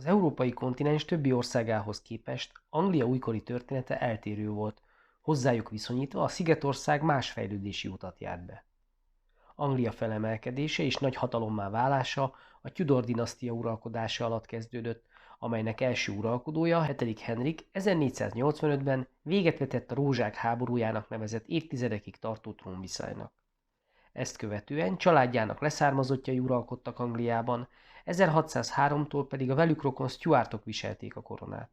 Az európai kontinens többi országához képest Anglia újkori története eltérő volt, hozzájuk viszonyítva a szigetország más fejlődési utat járt be. Anglia felemelkedése és nagy hatalommá válása a Tudor dinasztia uralkodása alatt kezdődött, amelynek első uralkodója, 7. Henrik 1485-ben véget vetett a Rózsák háborújának nevezett évtizedekig tartó trónviszonynak. Ezt követően családjának leszármazottjai uralkodtak Angliában, 1603-tól pedig a velük rokon Stuartok viselték a koronát.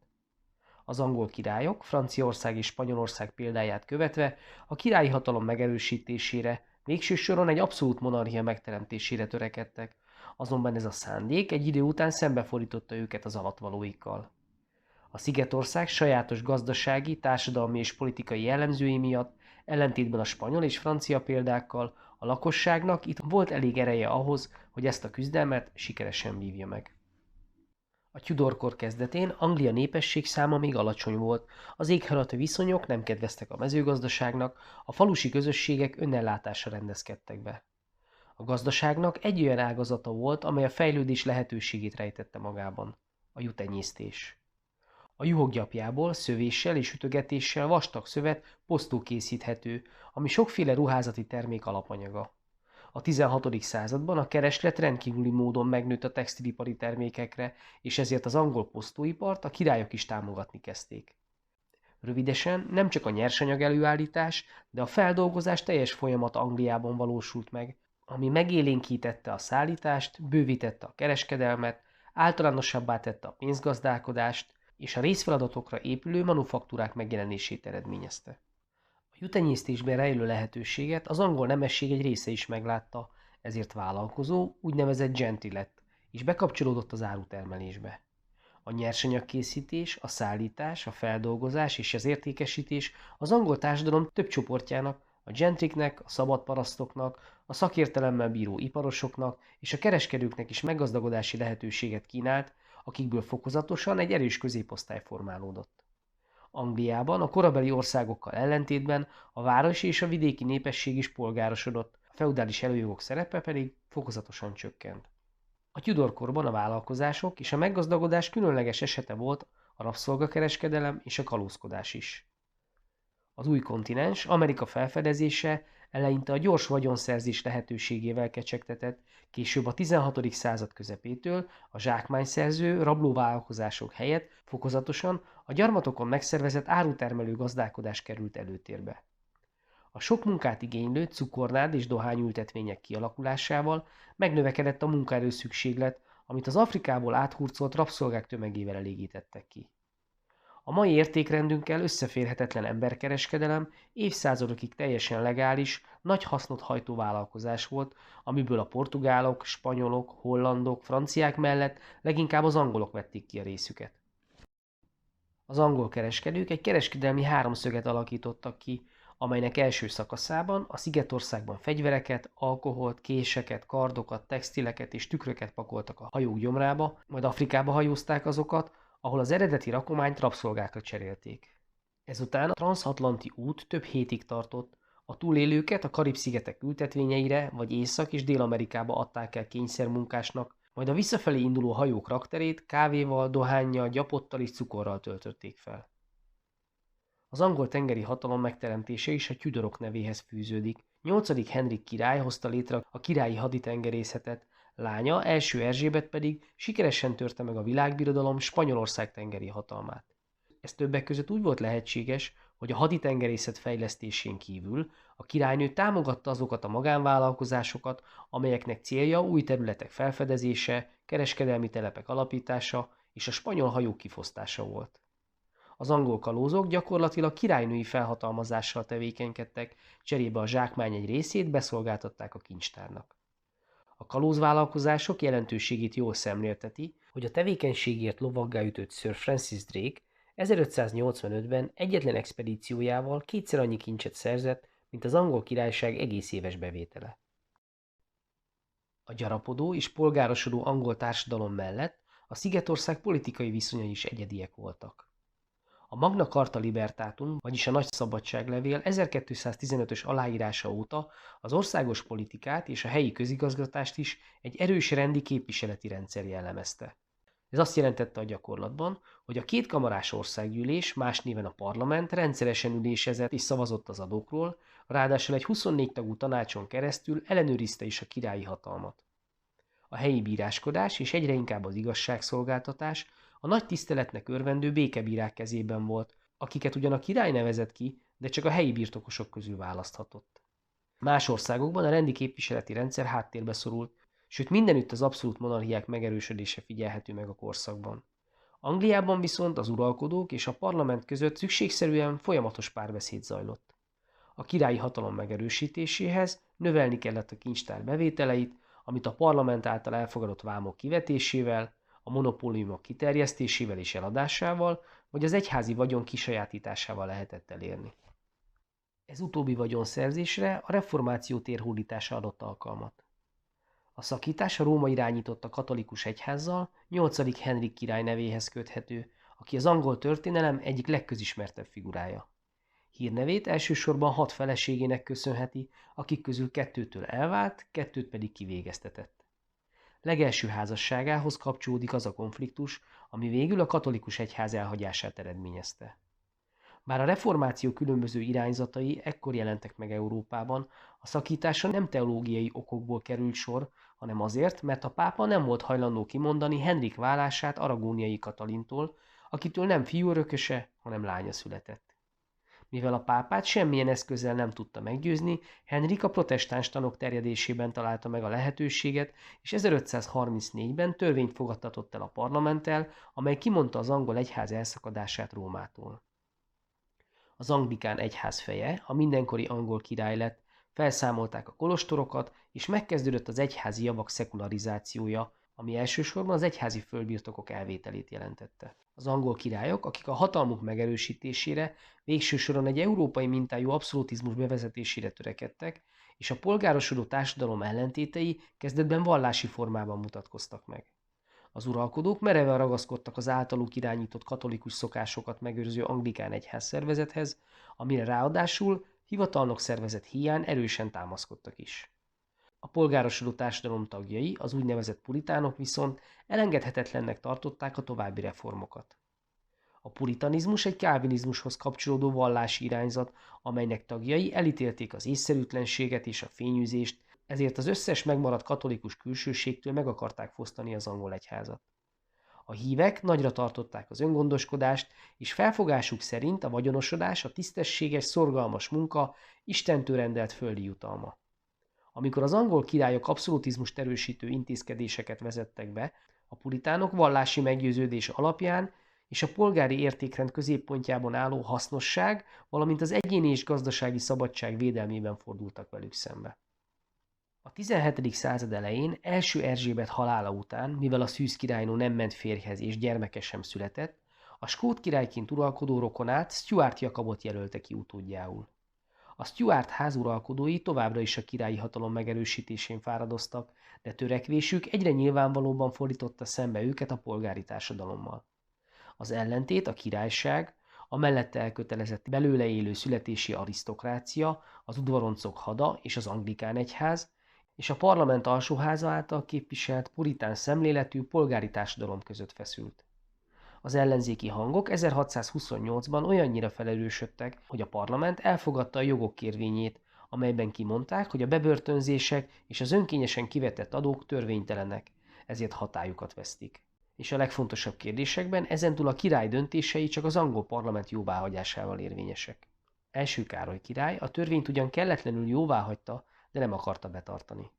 Az angol királyok, Franciaország és Spanyolország példáját követve a királyi hatalom megerősítésére, végső soron egy abszolút monarchia megteremtésére törekedtek, azonban ez a szándék egy idő után szembefordította őket az alatvalóikkal. A Szigetország sajátos gazdasági, társadalmi és politikai jellemzői miatt, ellentétben a spanyol és francia példákkal, a lakosságnak itt volt elég ereje ahhoz, hogy ezt a küzdelmet sikeresen vívja meg. A Tudor-kor kezdetén Anglia népességszáma még alacsony volt, az éghajlati viszonyok nem kedveztek a mezőgazdaságnak, a falusi közösségek önellátásra rendezkedtek be. A gazdaságnak egy olyan ágazata volt, amely a fejlődés lehetőségét rejtette magában: a juhtenyésztés. A juhok gyapjából, szövéssel és ütögetéssel vastag szövet, posztó készíthető, ami sokféle ruházati termék alapanyaga. A 16. században a kereslet rendkívüli módon megnőtt a textilipari termékekre, és ezért az angol posztóipart a királyok is támogatni kezdték. Rövidesen nem csak a nyersanyag előállítás, de a feldolgozás teljes folyamata Angliában valósult meg, ami megélénkítette a szállítást, bővítette a kereskedelmet, általánosabbá tette a pénzgazdálkodást, és a részfeladatokra épülő manufaktúrák megjelenését eredményezte. A jutenyésztésben rejlő lehetőséget az angol nemesség egy része is meglátta, ezért vállalkozó, úgynevezett gentry lett, és bekapcsolódott az árutermelésbe. A nyersanyagkészítés, a szállítás, a feldolgozás és az értékesítés az angol társadalom több csoportjának, a gentriknek, a szabadparasztoknak, a szakértelemmel bíró iparosoknak és a kereskedőknek is meggazdagodási lehetőséget kínált, akikből fokozatosan egy erős középosztály formálódott. Angliában a korabeli országokkal ellentétben a városi és a vidéki népesség is polgárosodott, a feudális előjogok szerepe pedig fokozatosan csökkent. A Tudor-korban a vállalkozások és a meggazdagodás különleges esete volt a rabszolgakereskedelem és a kalózkodás is. Az új kontinens, Amerika felfedezése eleinte a gyors vagyonszerzés lehetőségével kecsegtetett, később a 16. század közepétől a zsákmányszerző, rablóvállalkozások helyett fokozatosan a gyarmatokon megszervezett árutermelő gazdálkodás került előtérbe. A sok munkát igénylő cukornád és dohányültetvények kialakulásával megnövekedett a munkaerő szükséglet, amit az Afrikából áthurcolt rabszolgák tömegével elégítettek ki. A mai értékrendünkkel összeférhetetlen emberkereskedelem évszázadokig teljesen legális, nagy hasznot hajtó vállalkozás volt, amiből a portugálok, spanyolok, hollandok, franciák mellett leginkább az angolok vették ki a részüket. Az angol kereskedők egy kereskedelmi háromszöget alakítottak ki, amelynek első szakaszában a Szigetországban fegyvereket, alkoholt, késeket, kardokat, textileket és tükröket pakoltak a hajók gyomrába, majd Afrikába hajózták azokat, ahol az eredeti rakományt rabszolgákra cserélték. Ezután a transatlanti út több hétig tartott, a túlélőket a Karib-szigetek ültetvényeire vagy Észak- és Dél-Amerikába adták el kényszermunkásnak, majd a visszafelé induló hajók rakterét kávéval, dohánnyal, gyapottal és cukorral töltötték fel. Az angol tengeri hatalom megteremtése is a Tudorok nevéhez fűződik. 8. Henrik király hozta létre a királyi haditengerészetet, lánya, első Erzsébet pedig sikeresen törte meg a világbirodalom Spanyolország tengeri hatalmát. Ez többek között úgy volt lehetséges, hogy a haditengerészet fejlesztésén kívül a királynő támogatta azokat a magánvállalkozásokat, amelyeknek célja új területek felfedezése, kereskedelmi telepek alapítása és a spanyol hajók kifosztása volt. Az angol kalózok gyakorlatilag királynői felhatalmazással tevékenykedtek, cserébe a zsákmány egy részét beszolgáltatták a kincstárnak. A kalózvállalkozások jelentőségét jól szemlélteti, hogy a tevékenységért lovaggá ütött Sir Francis Drake 1585-ben egyetlen expedíciójával kétszer annyi kincset szerzett, mint az angol királyság egész éves bevétele. A gyarapodó és polgárosodó angol társadalom mellett a Szigetország politikai viszonyai is egyediek voltak. A Magna Carta Libertatum, vagyis a Nagy Szabadságlevél 1215-ös aláírása óta az országos politikát és a helyi közigazgatást is egy erős rendi képviseleti rendszer jellemezte. Ez azt jelentette a gyakorlatban, hogy a kétkamarás országgyűlés, más néven a parlament rendszeresen ülésezett és szavazott az adókról, ráadásul egy 24 tagú tanácson keresztül ellenőrizte is a királyi hatalmat. A helyi bíráskodás és egyre inkább az igazságszolgáltatás a nagy tiszteletnek örvendő békebírák kezében volt, akiket ugyan a király nevezett ki, de csak a helyi birtokosok közül választhatott. Más országokban a rendi képviseleti rendszer háttérbe szorult, sőt mindenütt az abszolút monarchiák megerősödése figyelhető meg a korszakban. Angliában viszont az uralkodók és a parlament között szükségszerűen folyamatos párbeszéd zajlott. A királyi hatalom megerősítéséhez növelni kellett a kincstár bevételeit, amit a parlament által elfogadott vámok kivetésével, a monopóliumok kiterjesztésével és eladásával, vagy az egyházi vagyon kisajátításával lehetett elérni. Ez utóbbi vagyonszerzésre a reformáció térhódítása adott alkalmat. A szakítás a Róma irányította katolikus egyházzal 8. Henrik király nevéhez köthető, aki az angol történelem egyik legközismertebb figurája. Hírnevét elsősorban 6 feleségének köszönheti, akik közül 2-től elvált, 2-t pedig kivégeztetett. Legelső házasságához kapcsolódik az a konfliktus, ami végül a katolikus egyház elhagyását eredményezte. Bár a reformáció különböző irányzatai ekkor jelentek meg Európában, a szakításra nem teológiai okokból került sor, hanem azért, mert a pápa nem volt hajlandó kimondani Henrik válását aragóniai Katalintól, akitől nem fiú örököse, hanem lánya született. Mivel a pápát semmilyen eszközzel nem tudta meggyőzni, Henrik a protestáns tanok terjedésében találta meg a lehetőséget, és 1534-ben törvényt fogadtatott el a parlamenttel, amely kimondta az angol egyház elszakadását Rómától. Az anglikán egyház feje, a mindenkori angol király lett, felszámolták a kolostorokat, és megkezdődött az egyházi javak szekularizációja, ami elsősorban az egyházi földbirtokok elvételét jelentette. Az angol királyok, akik a hatalmuk megerősítésére, végső soron egy európai mintájú abszolutizmus bevezetésére törekedtek, és a polgárosodó társadalom ellentétei kezdetben vallási formában mutatkoztak meg. Az uralkodók mereven ragaszkodtak az általuk irányított katolikus szokásokat megőrző anglikán egyházszervezethez, amire ráadásul hivatalnok szervezet hiány erősen támaszkodtak is. A polgárosodó társadalom tagjai, az úgynevezett puritánok viszont elengedhetetlennek tartották a további reformokat. A puritanizmus egy kálvinizmushoz kapcsolódó vallási irányzat, amelynek tagjai elítélték az észszerűtlenséget és a fényűzést, ezért az összes megmaradt katolikus külsőségtől meg akarták fosztani az angol egyházat. A hívek nagyra tartották az öngondoskodást, és felfogásuk szerint a vagyonosodás a tisztességes, szorgalmas munka, Istentől rendelt földi jutalma. Amikor az angol királyok abszolutizmust erősítő intézkedéseket vezettek be, a puritánok vallási meggyőződés alapján és a polgári értékrend középpontjában álló hasznosság, valamint az egyéni és gazdasági szabadság védelmében fordultak velük szembe. A 17. század elején első Erzsébet halála után, mivel a szűz királynő nem ment férjhez és gyermeke sem született, a skót királyként uralkodó rokonát, Stuart Jakabot jelölte ki utódjául. A Stuart ház uralkodói továbbra is a királyi hatalom megerősítésén fáradoztak, de törekvésük egyre nyilvánvalóban fordította szembe őket a polgári társadalommal. Az ellentét, a királyság, a mellette elkötelezett belőle élő születési arisztokrácia, az udvaroncok hada és az anglikán egyház, és a parlament alsóháza által képviselt puritán szemléletű polgári társadalom között feszült. Az ellenzéki hangok 1628-ban olyannyira felerősödtek, hogy a parlament elfogadta a jogok kérvényét, amelyben kimondták, hogy a bebörtönzések és az önkényesen kivetett adók törvénytelenek, ezért hatályukat vesztik. És a legfontosabb kérdésekben ezentúl a király döntései csak az angol parlament jóváhagyásával érvényesek. Első Károly király a törvényt ugyan kelletlenül jóváhagyta, de nem akarta betartani.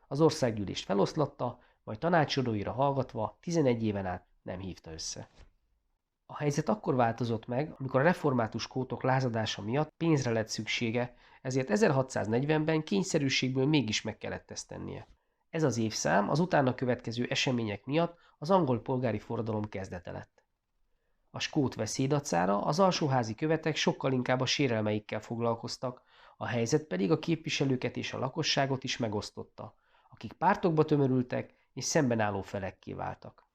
Az országgyűlést feloszlatta, majd tanácsadóira hallgatva 11 éven át nem hívta össze. A helyzet akkor változott meg, amikor a református skótok lázadása miatt pénzre lett szüksége, ezért 1640-ben kényszerűségből mégis meg kellett ezt tennie. Ez az évszám az utána következő események miatt az angol polgári forradalom kezdete lett. A skót veszély dacára az alsóházi követek sokkal inkább a sérelmeikkel foglalkoztak, a helyzet pedig a képviselőket és a lakosságot is megosztotta, akik pártokba tömörültek és szembenálló felekké váltak.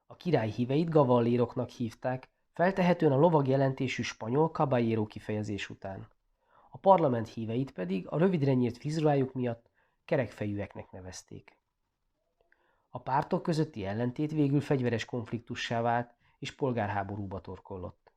A király híveit gavalléroknak hívták, feltehetően a lovag jelentésű spanyol caballero kifejezés után. A parlament híveit pedig a rövidre nyírt frizurájuk miatt kerekfejűeknek nevezték. A pártok közötti ellentét végül fegyveres konfliktussá vált, és polgárháborúba torkollott.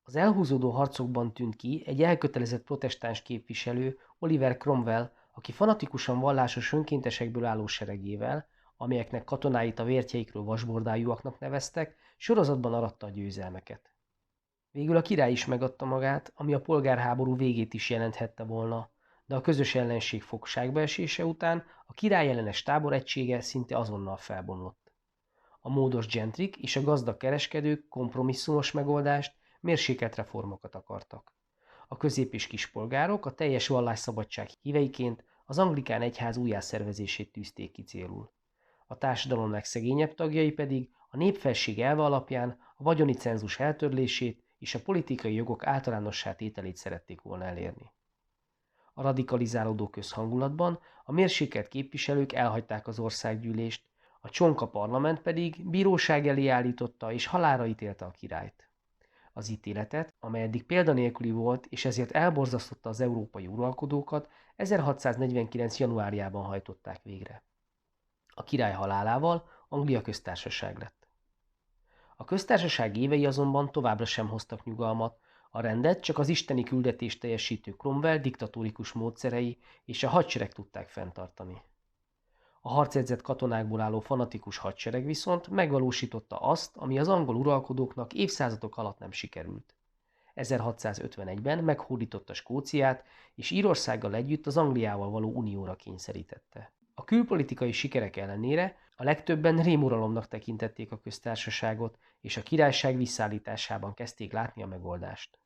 Az elhúzódó harcokban tűnt ki egy elkötelezett protestáns képviselő, Oliver Cromwell, aki fanatikusan vallásos önkéntesekből álló seregével, amelyeknek katonáit a vértjeikről vasbordájúaknak neveztek, sorozatban aratta a győzelmeket. Végül a király is megadta magát, ami a polgárháború végét is jelenthette volna, de a közös ellenség fogságba esése után a király ellenes tábor egysége szinte azonnal felbomlott. A módos gentrik és a gazdag kereskedők kompromisszumos megoldást, mérsékelt reformokat akartak. A közép- és kispolgárok a teljes vallásszabadság híveiként az anglikán egyház újjászervezését tűzték ki célul. A társadalom legszegényebb tagjai pedig a népfelség elve alapján a vagyoni cenzus eltörlését és a politikai jogok általánossá tételét szerették volna elérni. A radikalizálódó közhangulatban a mérsékelt képviselők elhagyták az országgyűlést, a csonka parlament pedig bíróság elé állította és halálra ítélte a királyt. Az ítéletet, amely eddig példanélküli volt és ezért elborzasztotta az európai uralkodókat, 1649. januárjában hajtották végre. A király halálával Anglia köztársaság lett. A köztársaság évei azonban továbbra sem hoztak nyugalmat, a rendet csak az isteni küldetést teljesítő Cromwell diktatórikus módszerei és a hadsereg tudták fenntartani. A harcedzett katonákból álló fanatikus hadsereg viszont megvalósította azt, ami az angol uralkodóknak évszázadok alatt nem sikerült. 1651-ben meghódította Skóciát, és Írországgal együtt az Angliával való unióra kényszerítette. A külpolitikai sikerek ellenére a legtöbben rémuralomnak tekintették a köztársaságot, és a királyság visszaállításában kezdték látni a megoldást.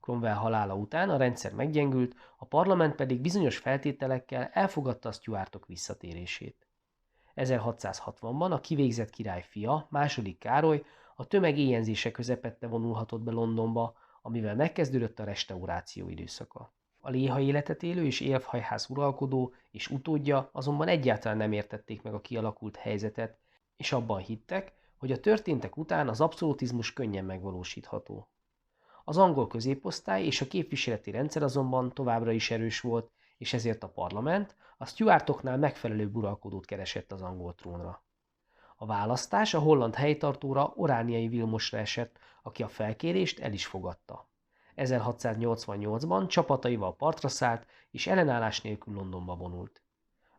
Cromwell halála után a rendszer meggyengült, a parlament pedig bizonyos feltételekkel elfogadta a Stuartok visszatérését. 1660-ban a kivégzett király fia, II. Károly a tömeg éhenzése közepette vonulhatott be Londonba, amivel megkezdődött a restauráció időszaka. A léha életet élő és élfhajház uralkodó és utódja azonban egyáltalán nem értették meg a kialakult helyzetet, és abban hittek, hogy a történtek után az abszolutizmus könnyen megvalósítható. Az angol középosztály és a képviseleti rendszer azonban továbbra is erős volt, és ezért a parlament a Stuartoknál megfelelő uralkodót keresett az angol trónra. A választás a holland helytartóra, Orániai Vilmosra esett, aki a felkérést el is fogadta. 1688-ban csapataival partra szállt, és ellenállás nélkül Londonba vonult.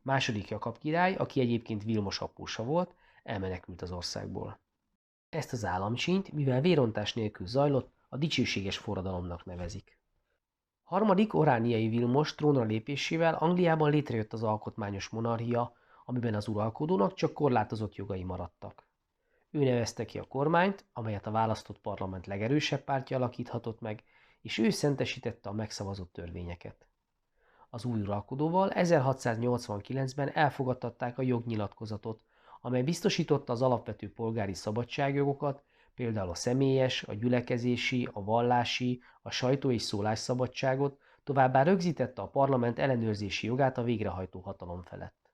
II. Jakab király, aki egyébként Vilmos apósa volt, elmenekült az országból. Ezt az államcsínyt, mivel vérontás nélkül zajlott, a dicsőséges forradalomnak nevezik. Harmadik Orániai Vilmos trónra lépésével Angliában létrejött az alkotmányos monarchia, amiben az uralkodónak csak korlátozott jogai maradtak. Ő nevezte ki a kormányt, amelyet a választott parlament legerősebb pártja alakíthatott meg, és ő szentesítette a megszavazott törvényeket. Az új uralkodóval 1689-ben elfogadtatták a jognyilatkozatot, amely biztosította az alapvető polgári szabadságjogokat, például a személyes, a gyülekezési, a vallási, a sajtó- és szólásszabadságot, továbbá rögzítette a parlament ellenőrzési jogát a végrehajtó hatalom felett.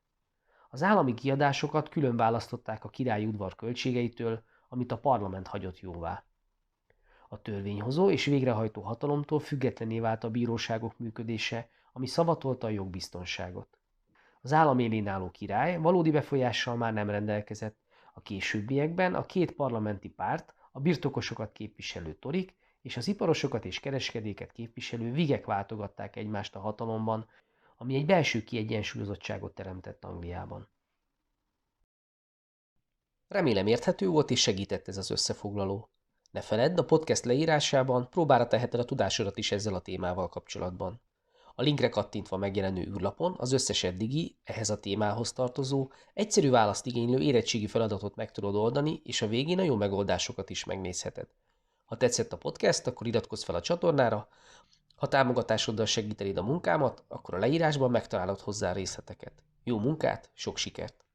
Az állami kiadásokat külön választották a királyi udvar költségeitől, amit a parlament hagyott jóvá. A törvényhozó és végrehajtó hatalomtól függetlenné vált a bíróságok működése, ami szavatolta a jogbiztonságot. Az állam élén álló király valódi befolyással már nem rendelkezett, a későbbiekben a két parlamenti párt, a birtokosokat képviselő torik és az iparosokat és kereskedéket képviselő vigek váltogatták egymást a hatalomban, ami egy belső kiegyensúlyozottságot teremtett Angliában. Remélem érthető volt és segített ez az összefoglaló. Ne feledd, a podcast leírásában próbára teheted a tudásodat is ezzel a témával kapcsolatban. A linkre kattintva megjelenő űrlapon az összes eddigi, ehhez a témához tartozó, egyszerű választ igénylő érettségi feladatot meg tudod oldani, és a végén a jó megoldásokat is megnézheted. Ha tetszett a podcast, akkor iratkozz fel a csatornára, ha támogatásoddal segítenéd a munkámat, akkor a leírásban megtalálod hozzá részleteket. Jó munkát, sok sikert!